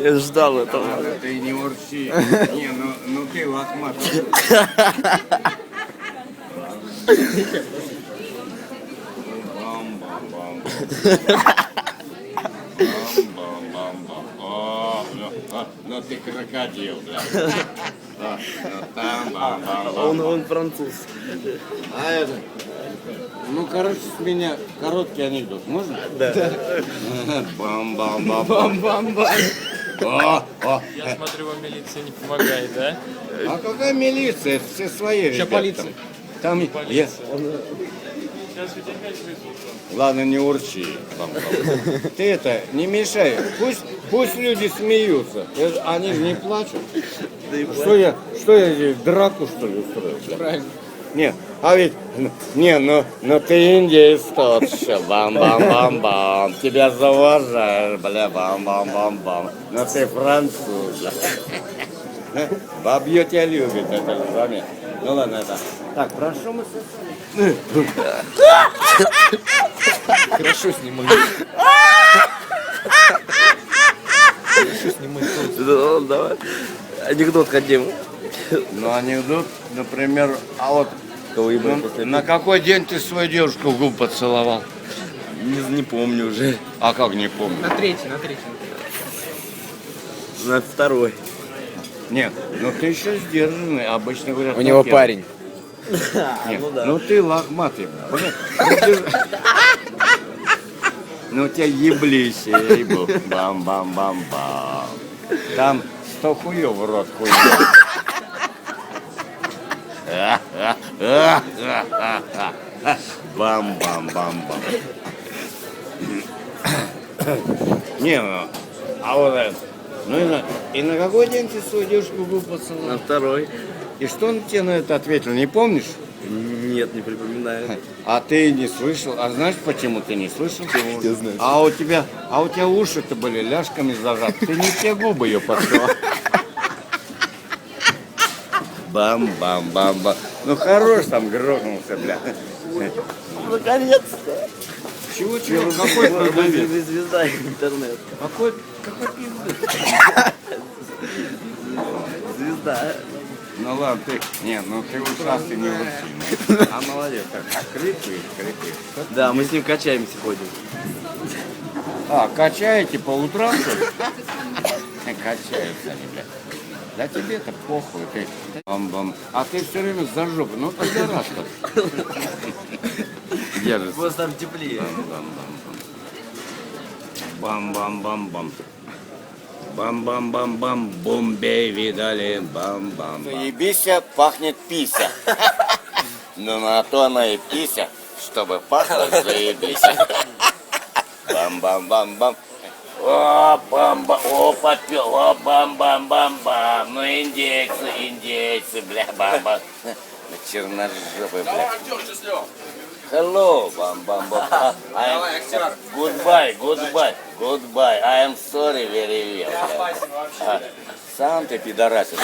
Я ждал этого. Ладно, ты не урчи. Не, ну ты лохматый. Ну ты крокодил, бля. Он француз. А это? Ну, короче, с меня короткий анекдот. Можно? Да. Бам-бам-бам. Бам-бам-бам. Я смотрю, вам милиция не помогает, да? А какая милиция? Все свои Еще ребята. полиция. Там я... Полиция. Сейчас ведь опять вызовут. Ладно, не урчи. Ты это, не мешай. Пусть люди смеются. Они же не плачут. Что я здесь, драку, что ли, устроил? Правильно. Нет, а ведь, ну ты индеец тот еще, бам-бам-бам-бам, тебя зауважают, бля, бам-бам-бам-бам, но ты француз. Бабье тебя любит, это же заметно. Ну ладно, это. Так, прошу мы Хорошо снимай. Хорошо снимай. Да, давай. Анекдот хотим. Ну, анекдот, например, а вот на какой день ты свою девушку в губы поцеловал? Не помню уже. А как не помню? На третий. На второй. Нет, ну ты еще сдержанный, обычно говорят. У него на первый. парень. Нет, Ну да. ну ты лохматый, блядь. Ну у тебя еблись, ей-бог. Бам-бам-бам-бам. Там 100 хуев в рот хуев. Бам-бам-бам-бам. Не, ну, а вот это. Ну и на какой день ты свою девушку в губы На поцеловал? второй. И что он тебе на это ответил, не помнишь? Нет, не припоминаю. А ты не слышал. А знаешь, почему ты не слышал? Я знаю. А у тебя уши-то были ляжками зажаты. Ты не те губы ее поцеловал. Бам-бам-бам-бам. Ну хорош там грохнулся, бля. Наконец-то. Чего? Какой продавец? Звезда интернет. Какой пиздец? Звезда. Ну ладно, ты... Нет, ну ты ушастый не урчи. А молодец, так крикаешь. Да, мы с ним качаемся ходим. А, качаете по утрам, что ли? Качаются они, бля. Да тебе-то похуй, ты... Бам-бам. А ты все время за жопу, ну пидорас-то. Держится. Просто там теплее. Бам-бам-бам-бам. Бам-бам-бам-бам. Бомбей видали. Бам-бам. Заебися, пахнет пися. Но на то она и пися, чтобы пахло заебися. Бам-бам-бам-бам. О, бам-бам, о, попел, о, бам-бам-бам-бам. Ну, индейцы, бля, бам-бам. Черножопый, бля. Hello, бам-бам-бам. Goodbye. I am sorry very well. Сам ты пидорасин.